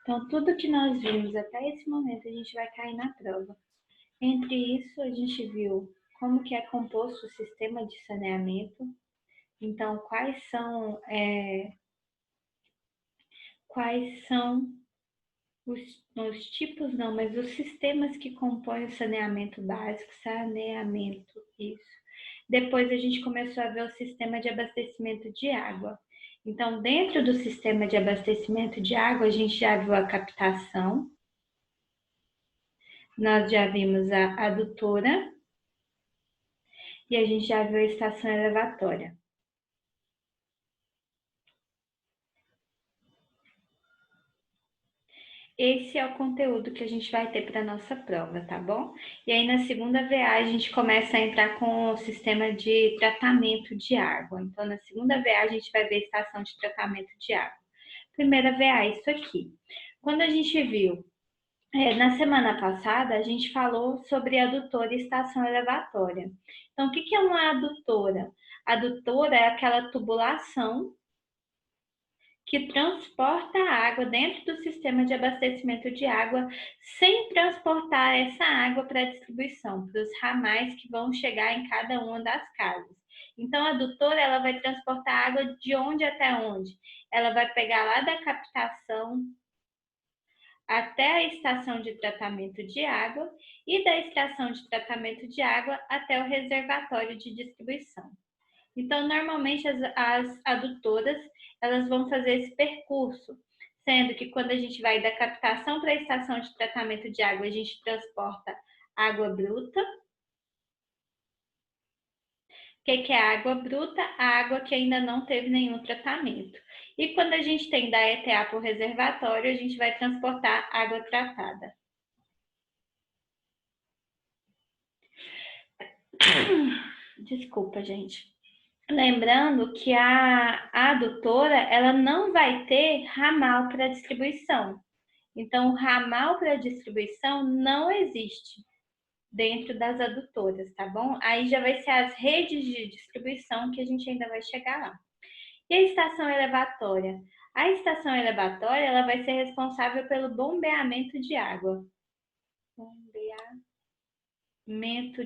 Então, tudo que nós vimos até esse momento, a gente vai cair na prova. Entre isso, a gente viu como que é composto o sistema de saneamento. Então, quais são os tipos, não, mas os sistemas que compõem o saneamento básico, saneamento, isso. Depois a gente começou a ver o sistema de abastecimento de água. Então, dentro do sistema de abastecimento de água, a gente já viu a captação, nós já vimos a adutora e a gente já viu a estação elevatória. Esse é o conteúdo que a gente vai ter para a nossa prova, tá bom? E aí, na segunda VA, a gente começa a entrar com o sistema de tratamento de água. Então, na segunda VA, a gente vai ver a estação de tratamento de água. Primeira VA, isso aqui. Quando a gente viu, na semana passada, a gente falou sobre adutora e estação elevatória. Então, o que é uma adutora? A adutora é aquela tubulação que transporta a água dentro do sistema de abastecimento de água, sem transportar essa água para a distribuição, para os ramais que vão chegar em cada uma das casas. Então, a adutora ela vai transportar água de onde até onde? Ela vai pegar lá da captação até a estação de tratamento de água e da estação de tratamento de água até o reservatório de distribuição. Então, normalmente as adutoras, elas vão fazer esse percurso, sendo que quando a gente vai da captação para a estação de tratamento de água, a gente transporta água bruta. O que é água bruta? A água que ainda não teve nenhum tratamento. E quando a gente tem da ETA para o reservatório, a gente vai transportar água tratada. Desculpa, gente. Lembrando que a adutora, ela não vai ter ramal para distribuição. Então, o ramal para distribuição não existe dentro das adutoras, tá bom? Aí já vai ser as redes de distribuição que a gente ainda vai chegar lá. E a estação elevatória? A estação elevatória, ela vai ser responsável pelo bombeamento de água. Bombeamento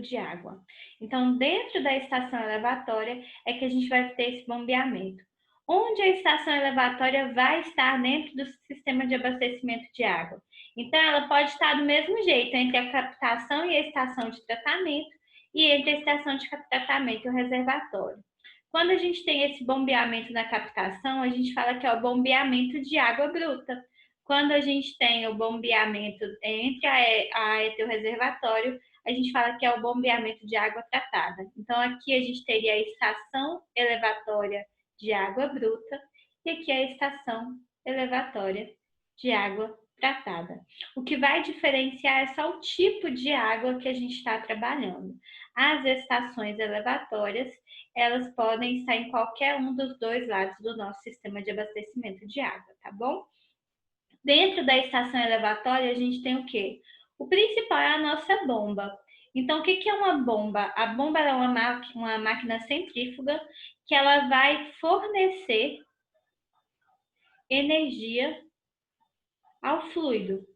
de água. Então, dentro da estação elevatória é que a gente vai ter esse bombeamento. Onde a estação elevatória vai estar dentro do sistema de abastecimento de água? Então, ela pode estar do mesmo jeito entre a captação e a estação de tratamento e entre a estação de tratamento e o reservatório. Quando a gente tem esse bombeamento na captação, a gente fala que é o bombeamento de água bruta. Quando a gente tem o bombeamento entre a ETA e o reservatório, a gente fala que é o bombeamento de água tratada. Então, aqui a gente teria a estação elevatória de água bruta e aqui a estação elevatória de água tratada. O que vai diferenciar é só o tipo de água que a gente está trabalhando. As estações elevatórias, elas podem estar em qualquer um dos dois lados do nosso sistema de abastecimento de água, tá bom? Dentro da estação elevatória, a gente tem o quê? O principal é a nossa bomba. Então, o que é uma bomba? A bomba é uma máquina centrífuga que ela vai fornecer energia ao fluido.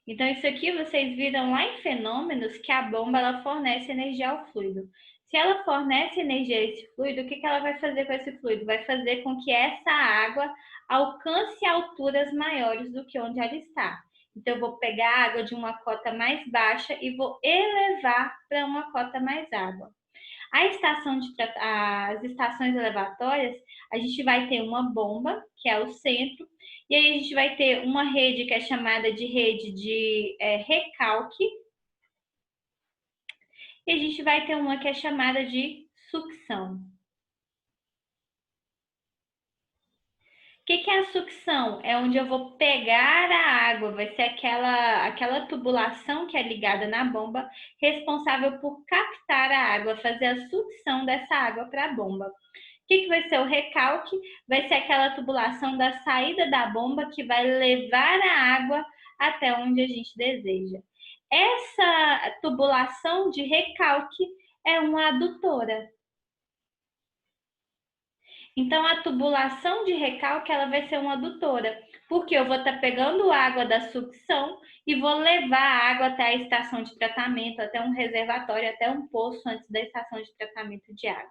Então, isso aqui vocês viram lá em fenômenos que a bomba ela fornece energia ao fluido. Se ela fornece energia a esse fluido, o que ela vai fazer com esse fluido? Vai fazer com que essa água alcance alturas maiores do que onde ela está. Então, eu vou pegar a água de uma cota mais baixa e vou elevar para uma cota mais água. As estações elevatórias, a gente vai ter uma bomba, que é o centro, e aí a gente vai ter uma rede que é chamada de rede de recalque, e a gente vai ter uma que é chamada de sucção. O que é a sucção? É onde eu vou pegar a água, vai ser aquela tubulação que é ligada na bomba, responsável por captar a água, fazer a sucção dessa água para a bomba. O que vai ser o recalque? Vai ser aquela tubulação da saída da bomba que vai levar a água até onde a gente deseja. Essa tubulação de recalque é uma adutora. Então, a tubulação de recalque ela vai ser uma adutora. porque eu vou estar pegando água da sucção e vou levar a água até a estação de tratamento, até um reservatório, até um poço antes da estação de tratamento de água.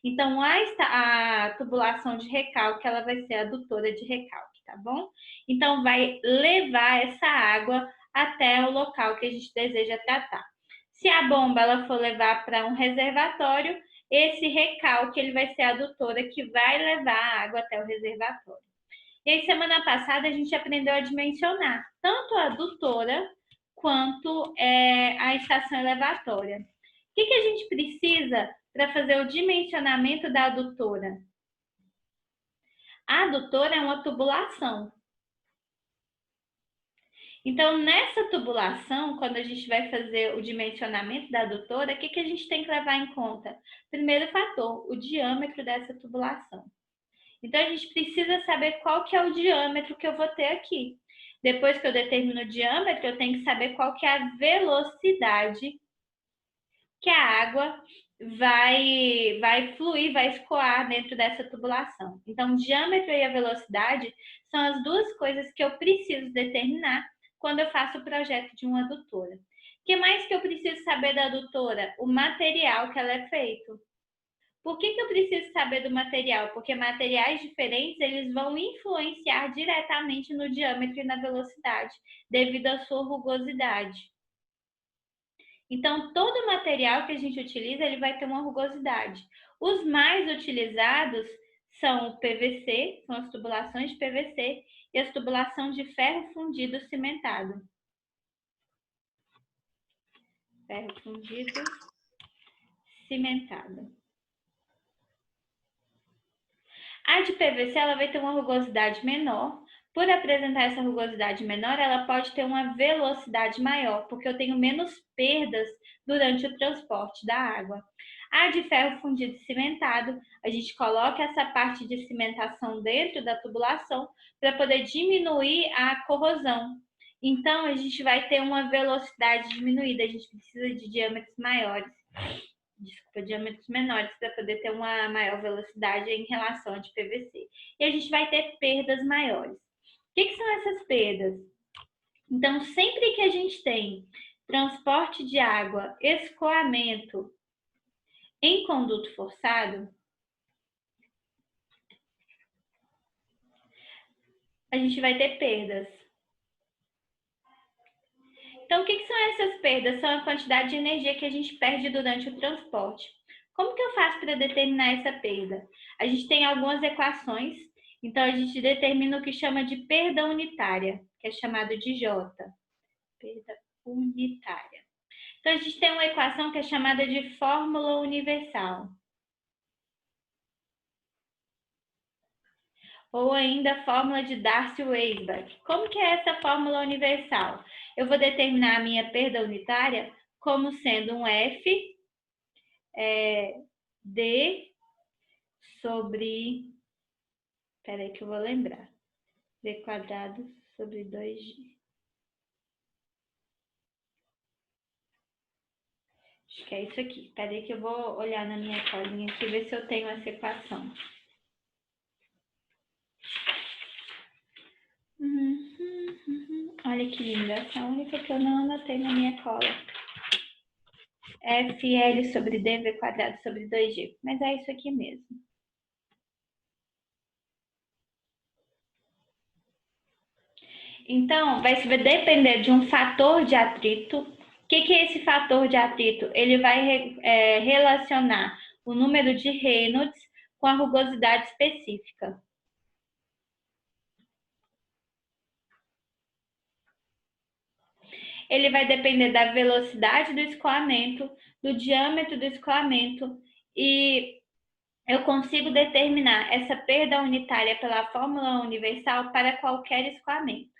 Então, a tubulação de recalque, ela vai ser a adutora de recalque, tá bom? Então, vai levar essa água até o local que a gente deseja tratar. Se a bomba ela for levar para um reservatório, esse recalque ele vai ser a adutora que vai levar a água até o reservatório. E aí, semana passada, a gente aprendeu a dimensionar tanto a adutora quanto a estação elevatória. O que a gente precisa para fazer o dimensionamento da adutora? A adutora é uma tubulação. Então, nessa tubulação, quando a gente vai fazer o dimensionamento da adutora, o que a gente tem que levar em conta? Primeiro fator, o diâmetro dessa tubulação. Então, a gente precisa saber qual que é o diâmetro que eu vou ter aqui. Depois que eu determino o diâmetro, eu tenho que saber qual que é a velocidade que a água vai fluir, vai escoar dentro dessa tubulação. Então, o diâmetro e a velocidade são as duas coisas que eu preciso determinar quando eu faço o projeto de uma adutora. O que mais que eu preciso saber da adutora? O material que ela é feito. Por que eu preciso saber do material? Porque materiais diferentes eles vão influenciar diretamente no diâmetro e na velocidade, devido à sua rugosidade. Então, todo material que a gente utiliza, ele vai ter uma rugosidade. Os mais utilizados são o PVC, são as tubulações de PVC, e as tubulações de ferro fundido cimentado. Ferro fundido cimentado. A de PVC ela vai ter uma rugosidade menor. Por apresentar essa rugosidade menor, ela pode ter uma velocidade maior, porque eu tenho menos perdas durante o transporte da água. A de ferro fundido cimentado, a gente coloca essa parte de cimentação dentro da tubulação para poder diminuir a corrosão. Então, a gente vai ter uma velocidade diminuída, a gente precisa de diâmetros maiores. Diâmetros menores para poder ter uma maior velocidade em relação a de PVC. E a gente vai ter perdas maiores. O que são essas perdas? Então, sempre que a gente tem transporte de água, escoamento em conduto forçado, a gente vai ter perdas. Então, o que são essas perdas? São a quantidade de energia que a gente perde durante o transporte. Como que eu faço para determinar essa perda? A gente tem algumas equações, então a gente determina o que chama de perda unitária, que é chamado de J. Perda unitária. Então a gente tem uma equação que é chamada de fórmula universal. Ou ainda a fórmula de Darcy-Weisbach. Como que é essa fórmula universal? Eu vou determinar a minha perda unitária como sendo um F D sobre... Espera aí que eu vou lembrar. D quadrado sobre 2G. Acho que é isso aqui. Espera aí que eu vou olhar na minha colinha aqui e ver se eu tenho essa equação. Olha que linda. Essa é a única que eu não anotei na minha cola. FL sobre DV quadrado sobre 2G. Mas é isso aqui mesmo. Então, vai depender de um fator de atrito. O que é esse fator de atrito? Ele vai relacionar o número de Reynolds com a rugosidade específica. Ele vai depender da velocidade do escoamento, do diâmetro do escoamento e eu consigo determinar essa perda unitária pela fórmula universal para qualquer escoamento.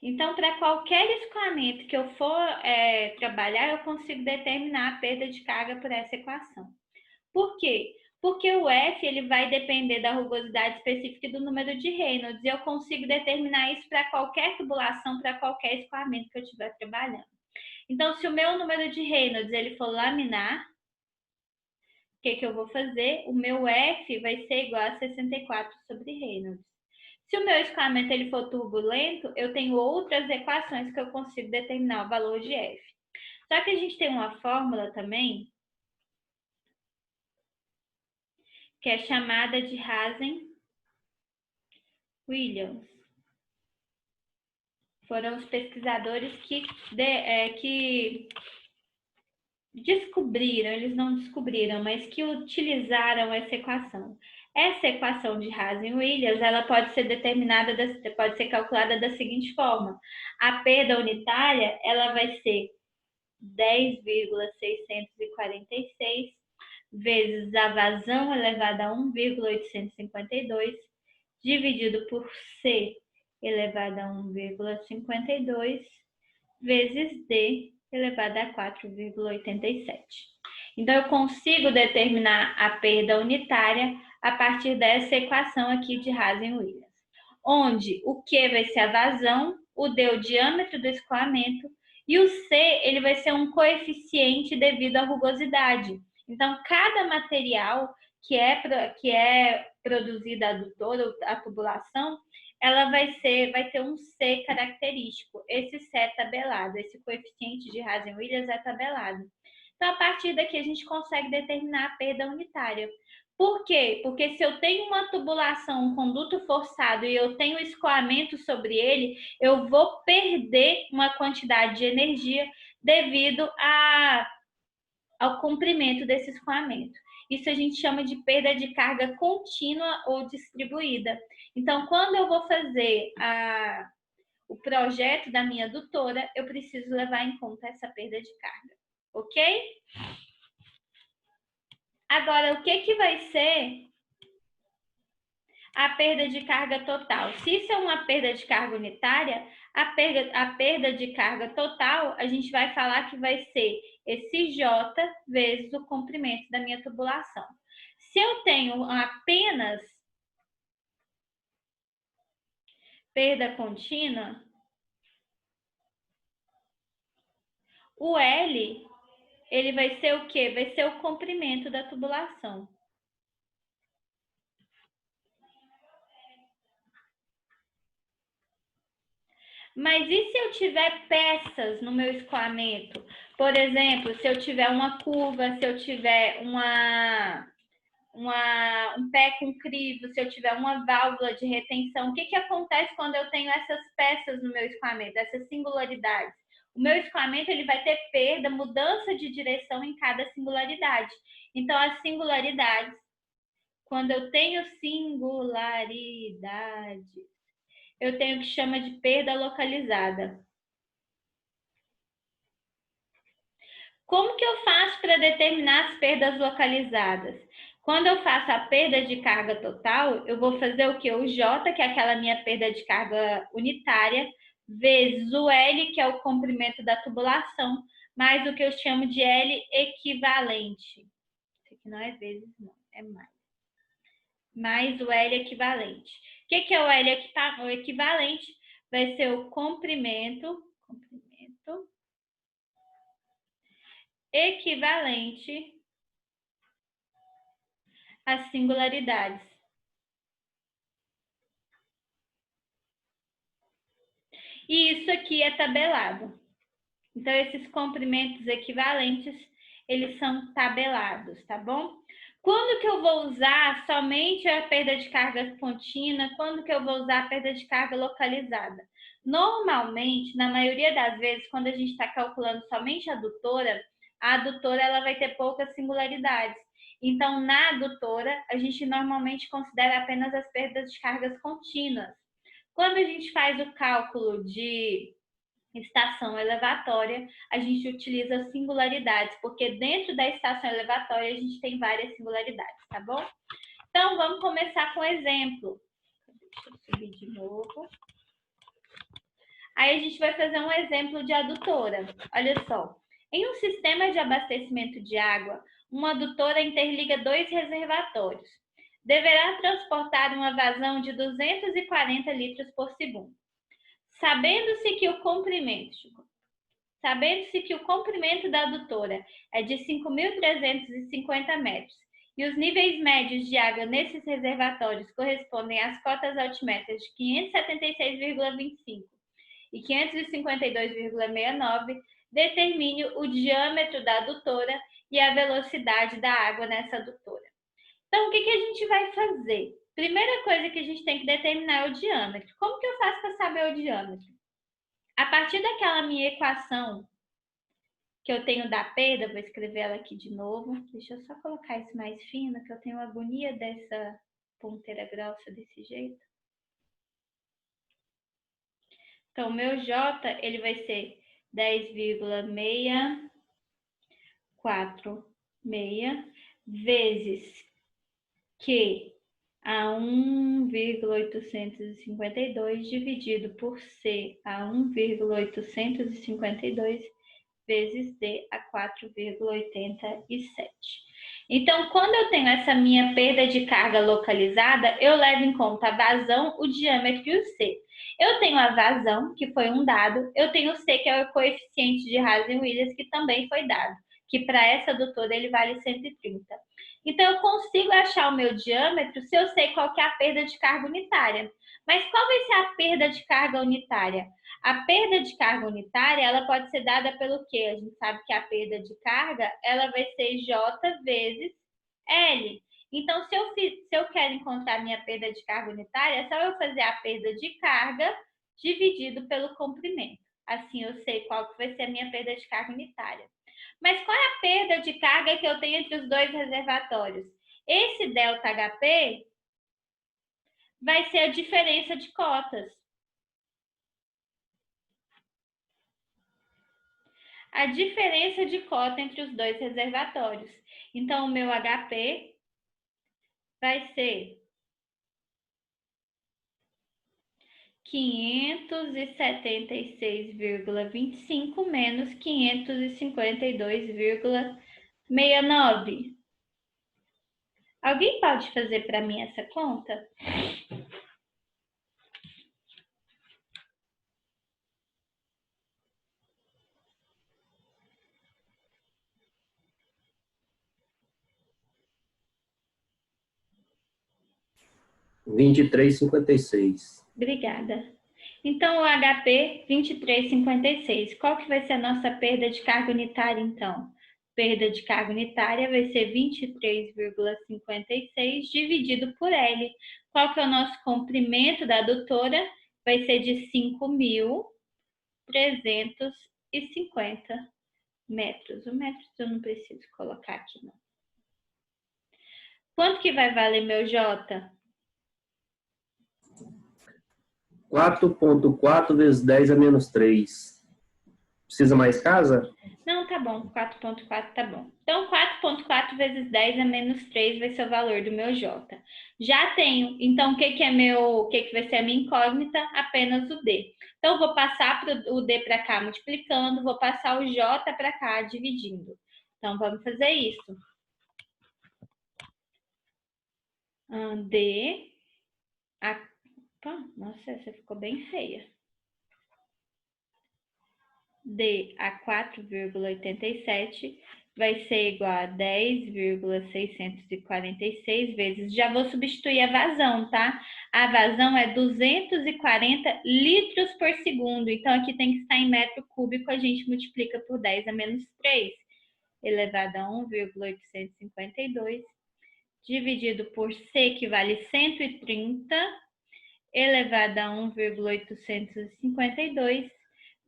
Então, para qualquer escoamento que eu for trabalhar, eu consigo determinar a perda de carga por essa equação. Por quê? Porque o F ele vai depender da rugosidade específica e do número de Reynolds, e eu consigo determinar isso para qualquer tubulação, para qualquer escoamento que eu estiver trabalhando. Então, se o meu número de Reynolds ele for laminar, que eu vou fazer? O meu F vai ser igual a 64 sobre Reynolds. Se o meu escoamento ele for turbulento, eu tenho outras equações que eu consigo determinar o valor de F. Só que a gente tem uma fórmula também, que é chamada de Hazen-Williams. Foram os pesquisadores que descobriram, eles não descobriram, mas que utilizaram essa equação. Essa equação de Hazen-Williams, ela pode ser determinada, pode ser calculada da seguinte forma: a perda unitária, ela vai ser 10,646 vezes a vazão elevada a 1,852 dividido por C elevado a 1,52 vezes D elevado a 4,87. Então, eu consigo determinar a perda unitária a partir dessa equação aqui de Hazen-Williams, onde o Q vai ser a vazão, o D o diâmetro do escoamento e o C ele vai ser um coeficiente devido à rugosidade. Então, cada material que é produzida a adutora, a tubulação, ela vai ter um C característico. Esse C é tabelado, esse coeficiente de Hazen-Williams é tabelado. Então, a partir daqui, a gente consegue determinar a perda unitária. Por quê? Porque se eu tenho uma tubulação, um conduto forçado e eu tenho escoamento sobre ele, eu vou perder uma quantidade de energia devido ao comprimento desse escoamento. Isso a gente chama de perda de carga contínua ou distribuída. Então, quando eu vou fazer o projeto da minha adutora, eu preciso levar em conta essa perda de carga, ok? Agora, o que vai ser a perda de carga total? Se isso é uma perda de carga unitária, a perda de carga total, a gente vai falar que vai ser esse J vezes o comprimento da minha tubulação. Se eu tenho apenas perda contínua, o L, ele vai ser o quê? Vai ser o comprimento da tubulação. Mas e se eu tiver peças no meu escoamento? Por exemplo, se eu tiver uma curva, se eu tiver um pé com crivo, se eu tiver uma válvula de retenção, o que acontece quando eu tenho essas peças no meu escoamento, essas singularidades? O meu escoamento ele vai ter perda, mudança de direção em cada singularidade. Então, as singularidades, quando eu tenho singularidade, eu tenho o que chama de perda localizada. Como que eu faço para determinar as perdas localizadas? Quando eu faço a perda de carga total, eu vou fazer o que? O J, que é aquela minha perda de carga unitária, vezes o L, que é o comprimento da tubulação, mais o que eu chamo de L equivalente. Isso aqui não é vezes, não, é mais. Mais o L equivalente. O que é o L equivalente? Vai ser o comprimento equivalente às singularidades. E isso aqui é tabelado. Então, esses comprimentos equivalentes, eles são tabelados, tá bom? Quando que eu vou usar somente a perda de carga contínua? Quando que eu vou usar a perda de carga localizada? Normalmente, na maioria das vezes, quando a gente está calculando somente a adutora ela vai ter poucas singularidades. Então, na adutora, a gente normalmente considera apenas as perdas de cargas contínuas. Quando a gente faz o cálculo de estação elevatória, a gente utiliza singularidades, porque dentro da estação elevatória a gente tem várias singularidades, tá bom? Então, vamos começar com um exemplo. Deixa eu subir de novo. Aí a gente vai fazer um exemplo de adutora. Olha só. Em um sistema de abastecimento de água, uma adutora interliga dois reservatórios. Deverá transportar uma vazão de 240 litros por segundo. Sabendo-se que o comprimento da adutora é de 5.350 metros e os níveis médios de água nesses reservatórios correspondem às cotas altimétrias de 576,25 e 552,69, determine o diâmetro da adutora e a velocidade da água nessa adutora. Então, o que a gente vai fazer? Primeira coisa que a gente tem que determinar é o diâmetro. Como que eu faço para saber o diâmetro? A partir daquela minha equação que eu tenho da perda, vou escrever ela aqui de novo. Deixa eu só colocar isso mais fino, que eu tenho agonia dessa ponteira grossa desse jeito. Então, o meu J, ele vai ser 10,646 vezes Q a 1,852 dividido por C a 1,852 vezes D a 4,87. Então, quando eu tenho essa minha perda de carga localizada, eu levo em conta a vazão, o diâmetro e o C. Eu tenho a vazão, que foi um dado, eu tenho o C, que é o coeficiente de Hazen-Williams, que também foi dado, que para essa adutora ele vale 130. Então, eu consigo achar o meu diâmetro se eu sei qual que é a perda de carga unitária. Mas qual vai ser a perda de carga unitária? A perda de carga unitária, ela pode ser dada pelo quê? A gente sabe que a perda de carga, ela vai ser J vezes L. Então, se eu quero encontrar minha perda de carga unitária, é só eu fazer a perda de carga dividido pelo comprimento. Assim, eu sei qual que vai ser a minha perda de carga unitária. Mas qual é a perda de carga que eu tenho entre os dois reservatórios? Esse ΔHP vai ser a diferença de cotas. A diferença de cota entre os dois reservatórios. Então, o meu HP vai ser 576,25 menos 552,69. Alguém pode fazer para mim essa conta? R$23,56. Obrigada. Então, o HP 23,56. Qual que vai ser a nossa perda de carga unitária, então? Perda de carga unitária vai ser 23,56 dividido por L. Qual que é o nosso comprimento da adutora? Vai ser de 5.350 metros. O metro eu não preciso colocar aqui, não. Quanto que vai valer meu J? 4,4 vezes 10 a menos 3. Precisa mais casa? Não, tá bom. 4,4 tá bom. Então, 4,4 vezes 10 a menos 3 vai ser o valor do meu J. Já tenho. Então, o que vai ser a minha incógnita? Apenas o D. Então, eu vou passar o D para cá multiplicando, vou passar o J para cá dividindo. Então, vamos fazer isso. D. Opa, nossa, essa ficou bem feia. D a 4,87 vai ser igual a 10,646 vezes. Já vou substituir a vazão, tá? A vazão é 240 litros por segundo. Então, aqui tem que estar em metro cúbico. A gente multiplica por 10 a menos 3, elevado a 1,852, dividido por C, que vale 130, elevado a 1,852,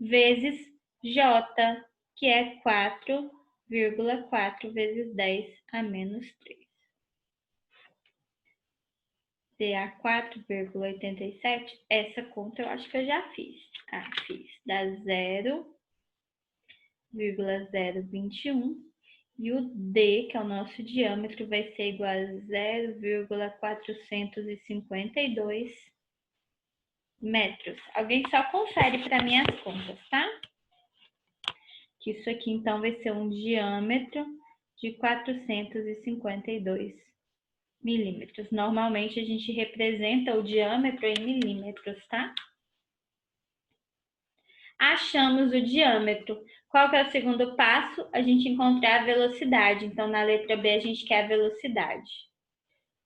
vezes J, que é 4,4 vezes 10 a menos 3. DA 4,87, essa conta eu acho que eu já fiz. Fiz. Dá 0,021. E o D, que é o nosso diâmetro, vai ser igual a 0,452 metros. Alguém só confere para mim as contas, tá? Que isso aqui, então, vai ser um diâmetro de 452 milímetros. Normalmente, a gente representa o diâmetro em milímetros, tá? achamos o diâmetro. Qual que é o segundo passo? A gente encontrar a velocidade. Então, na letra B, a gente quer a velocidade.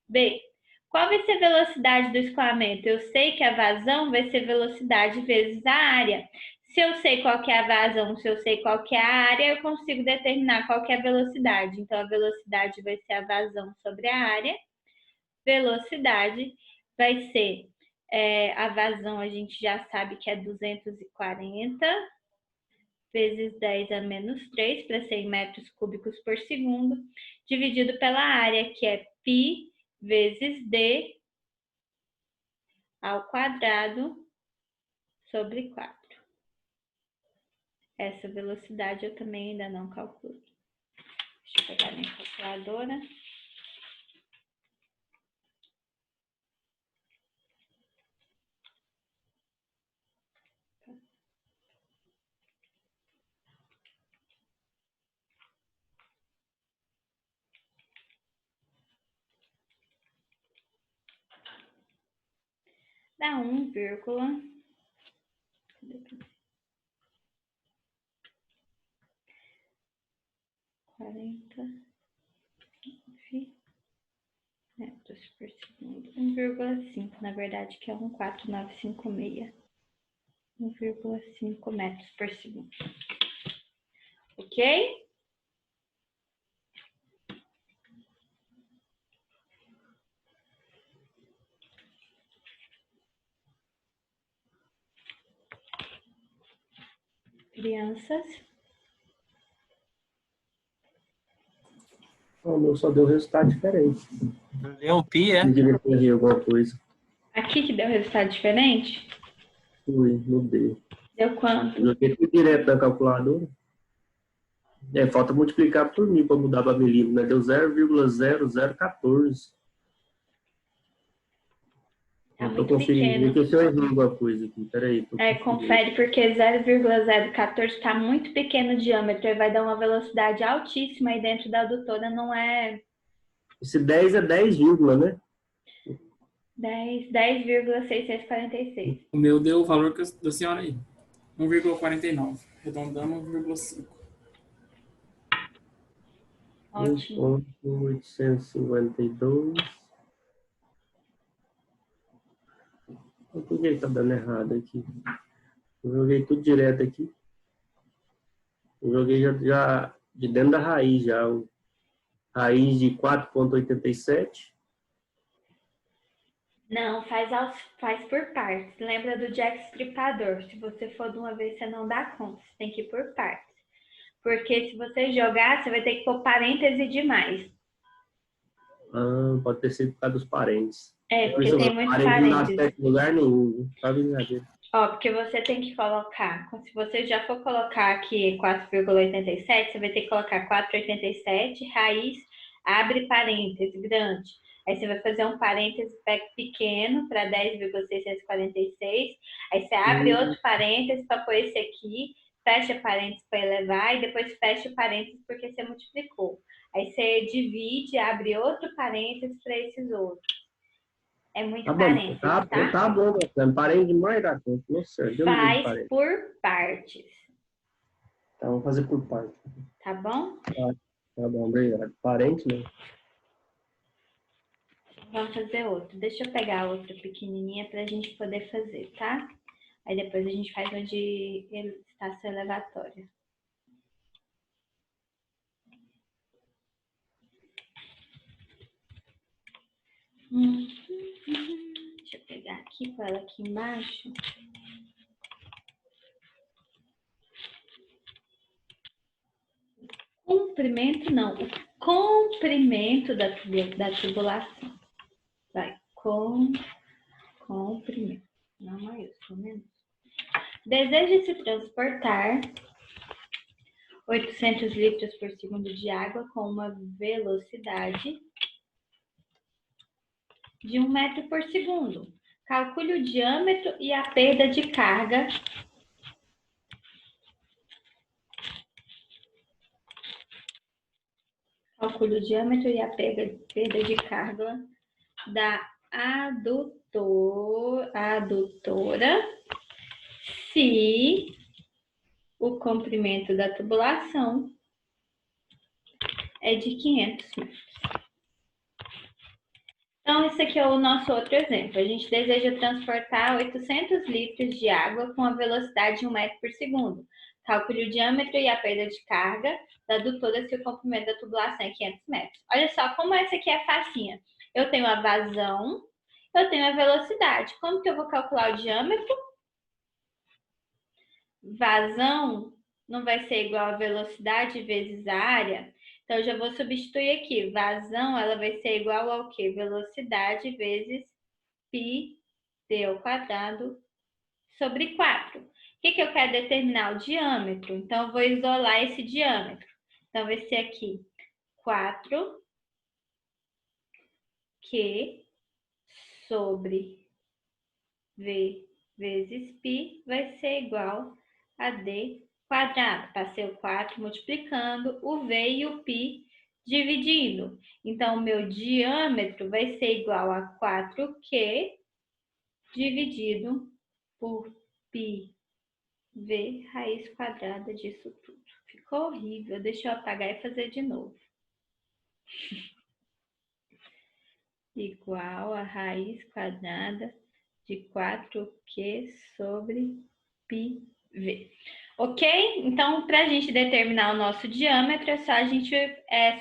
B. Qual vai ser a velocidade do escoamento? Eu sei que a vazão vai ser velocidade vezes a área. Se eu sei qual que é a vazão, se eu sei qual que é a área, eu consigo determinar qual que é a velocidade. Então, a velocidade vai ser a vazão sobre a área. Velocidade vai ser a vazão, a gente já sabe que é 240 vezes 10 a menos 3, para 100 metros cúbicos por segundo, dividido pela área, que é π vezes d ao quadrado sobre 4. Essa velocidade eu também ainda não calculo. Deixa eu pegar minha calculadora. Dá 1, 40 metros por segundo. 1,5, na verdade, que é 14956. 1,5 metros por segundo. Ok? Crianças? O meu só deu resultado diferente. Deu um pi, é? Eu devia ter errado alguma coisa. Aqui que deu resultado diferente? Fui, não deu. Deu quanto? Joguei tudo direto da calculadora. Falta multiplicar por mim para mudar para milímetro, né? Deu 0,0014. Tá Não tô muito conseguindo ver pequeno. que eu errei alguma coisa aqui. Peraí. Confere, porque 0,014 está muito pequeno o diâmetro e vai dar uma velocidade altíssima aí dentro da adutora, não é Esse 10 é 10, né? 10,646. O meu deu o valor da senhora aí. 1,49. Arredondando 1,5. Ótimo. 1,852. Por que está dando errado aqui? Eu joguei tudo direto aqui. Eu joguei já de dentro da raiz já. Raiz de 4,87. Não, faz por partes. Lembra do Jack Stripador? Se você for de uma vez, você não dá conta. Você tem que ir por partes. Porque se você jogar, você vai ter que pôr parêntese demais. Pode ter sido por causa dos parentes. Porque tem muitos parênteses. Não em lugar nenhum. Tá brincadeira. Porque você tem que colocar, se você já for colocar aqui 4,87, você vai ter que colocar 4,87, raiz, abre parêntese grande. Aí você vai fazer um parêntese pequeno para 10,646. Aí você abre outro parêntese para pôr esse aqui, fecha parêntese para elevar e depois fecha o parêntese porque você multiplicou. Aí você divide, abre outro parêntese para esses outros. É muito parênteses, tá? Tá bom, bacana. Parei demais da conta. Nossa, faz por partes. Tá, vamos fazer por partes. Tá bom? Tá bom, obrigado. Parente, né? Vamos fazer outro. Deixa eu pegar outra pequenininha pra gente poder fazer, tá? Aí depois a gente faz uma de estação elevatória. Deixa eu pegar aqui com ela aqui embaixo. Comprimento não, o comprimento da tubulação. Vai, comprimento. Não maiúsculo, menos. Deseja se transportar 800 litros por segundo de água com uma velocidade de 1 metro por segundo. Calcule o diâmetro e a perda de carga Calcule o diâmetro e a perda de carga da adutora se o comprimento da tubulação é de 500 metros. Então, esse aqui é o nosso outro exemplo. A gente deseja transportar 800 litros de água com a velocidade de 1 metro por segundo. Calcule o diâmetro e a perda de carga da adutora se o comprimento da tubulação é 500 metros. Olha só como essa aqui é facinha. Eu tenho a vazão, eu tenho a velocidade. Como que eu vou calcular o diâmetro? Vazão não vai ser igual a velocidade vezes a área. Então, eu já vou substituir aqui. Vazão, ela vai ser igual ao quê? Velocidade vezes π d ao quadrado sobre 4. O que eu quero determinar? O diâmetro. Então, eu vou isolar esse diâmetro. Então, vai ser aqui 4Q sobre V vezes π vai ser igual a D quadrado. Passei o 4 multiplicando, o V e o π dividindo. Então, o meu diâmetro vai ser igual a 4Q dividido por π V raiz quadrada disso tudo. Ficou horrível. Deixa eu apagar e fazer de novo. Igual a raiz quadrada de 4Q sobre πV. Ok? Então, para a gente determinar o nosso diâmetro, é só a gente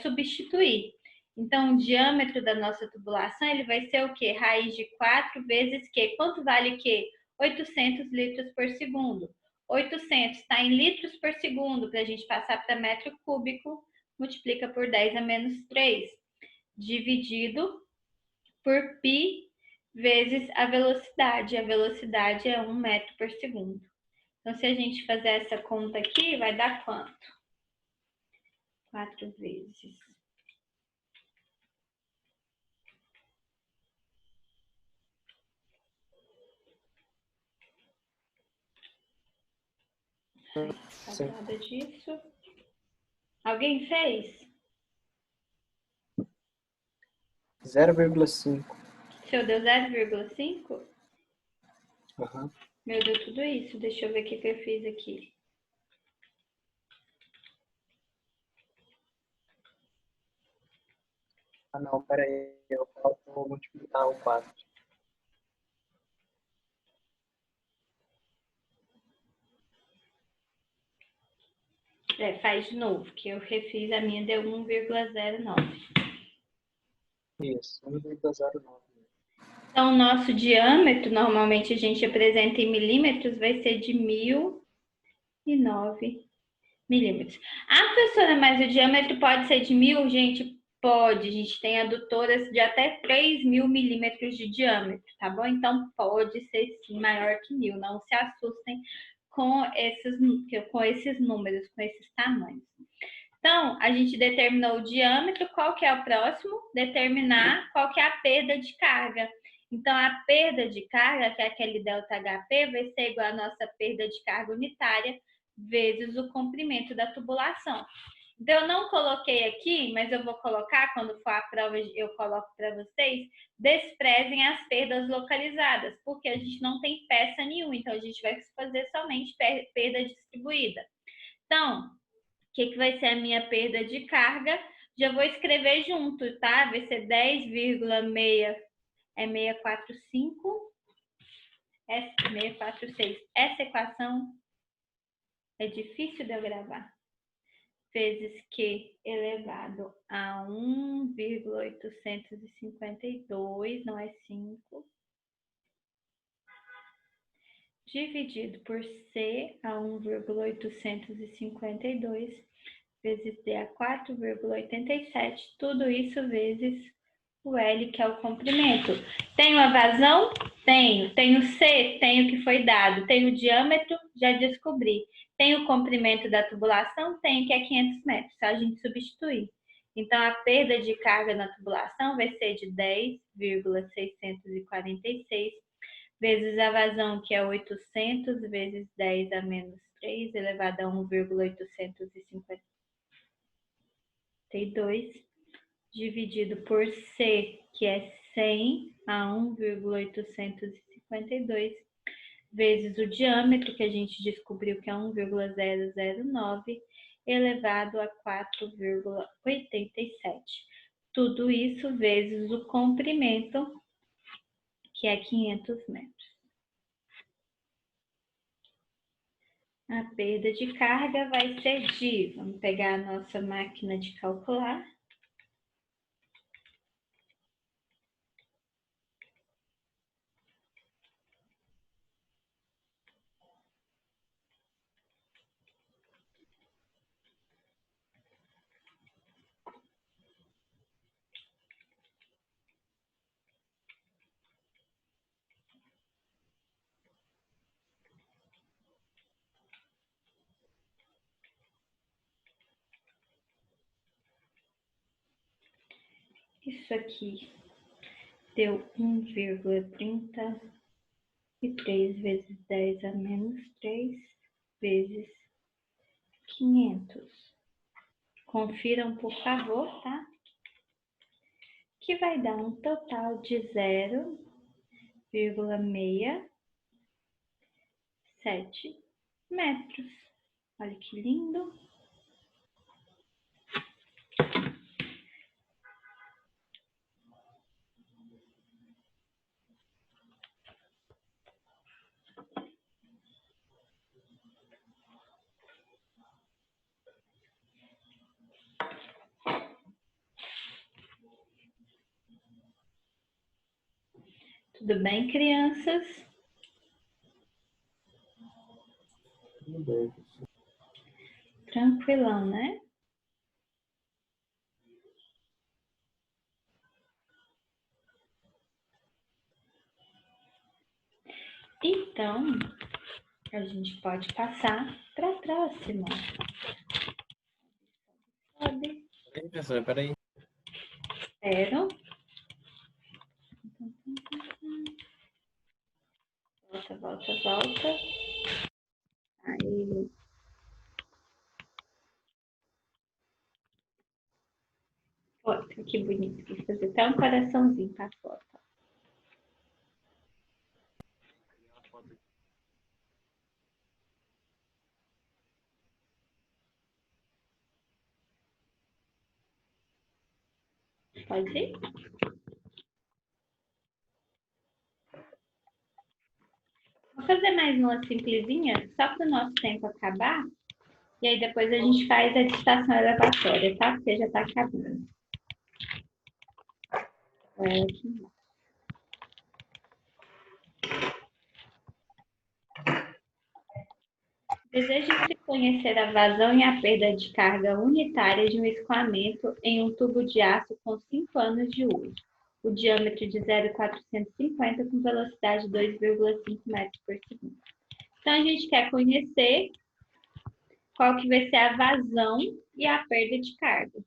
substituir. Então, o diâmetro da nossa tubulação, ele vai ser o quê? Raiz de 4 vezes Q. Quanto vale Q? 800 litros por segundo. 800 está em litros por segundo, para a gente passar para metro cúbico, multiplica por 10 a menos 3, dividido por π vezes a velocidade. A velocidade é 1 metro por segundo. Então, se a gente fazer essa conta aqui, vai dar quanto? 4 vezes. Quadrada disso. Alguém fez? 0,5. O seu deu 0,5? Uhum. Meu, deu tudo isso. Deixa eu ver o que eu fiz aqui. Ah, não, peraí. Eu vou multiplicar o 4. Faz de novo, que eu refiz, a minha deu 1,09. Isso, 1,09. Então, o nosso diâmetro, normalmente a gente apresenta em milímetros, vai ser de 1.009 milímetros. Ah, professora, mas o diâmetro pode ser de 1.000? Gente, pode. A gente tem adutoras de até 3.000 milímetros de diâmetro, tá bom? Então, pode ser sim maior que 1.000. Não se assustem com esses números, com esses tamanhos. Então, a gente determinou o diâmetro. Qual que é o próximo? Determinar qual que é a perda de carga. Então, a perda de carga, que é aquele ΔHP, vai ser igual à nossa perda de carga unitária vezes o comprimento da tubulação. Então, eu não coloquei aqui, mas eu vou colocar, quando for a prova, eu coloco para vocês, desprezem as perdas localizadas, porque a gente não tem peça nenhuma, então a gente vai fazer somente perda distribuída. Então, o que vai ser a minha perda de carga? Já vou escrever junto, tá? Vai ser 10,645, 646. Essa equação é difícil de eu gravar. Vezes Q elevado a 1,852, não é 5, dividido por C a 1,852, vezes D a 4,87, tudo isso vezes o L, que é o comprimento. Tenho a vazão? Tenho. Tenho C? Tenho, que foi dado. Tenho o diâmetro? Já descobri. Tenho o comprimento da tubulação? Tenho, que é 500 metros. Só a gente substituir. Então, a perda de carga na tubulação vai ser de 10,646 vezes a vazão, que é 800 vezes 10 a menos 3 elevado a 1,852, dividido por C, que é 100 a 1,852, vezes o diâmetro, que a gente descobriu que é 1,009, elevado a 4,87. Tudo isso vezes o comprimento, que é 500 metros. A perda de carga vai ser de, vamos pegar a nossa máquina de calcular. Isso aqui deu 1,33 vezes 10 a menos 3 vezes 500. Confiram, por favor, tá? Que vai dar um total de 0,67 metros. Olha que lindo. Tudo bem, crianças? Tudo bem, professor. Tranquilão, né? Então, a gente pode passar para a próxima. Sobe. Ei, professor, peraí. Espero. Volta, volta, volta. Aí. Olha, que bonito. Vou fazer até um coraçãozinho para a foto. Pode ir? Vou fazer mais uma simplesinha, só para o nosso tempo acabar. E aí depois a gente faz a distração elevatória, tá? Porque já está acabando. Aqui embaixo. Deseja-se conhecer a vazão e a perda de carga unitária de um escoamento em um tubo de aço com 5 anos de uso. O diâmetro de 0,450 com velocidade de 2,5 metros por segundo. Então, a gente quer conhecer qual que vai ser a vazão e a perda de carga.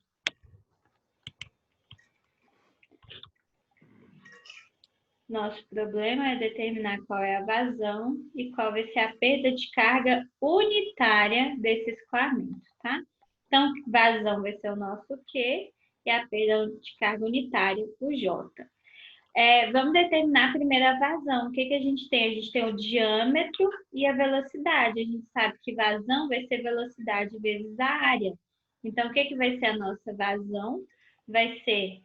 Nosso problema é determinar qual é a vazão e qual vai ser a perda de carga unitária desse escoamento, tá? Então, vazão vai ser o nosso Q e a perda de carga unitária, o J. Vamos determinar primeiro a vazão. O que que a gente tem? A gente tem o diâmetro e a velocidade. A gente sabe que vazão vai ser velocidade vezes a área. Então, o que que vai ser a nossa vazão? Vai ser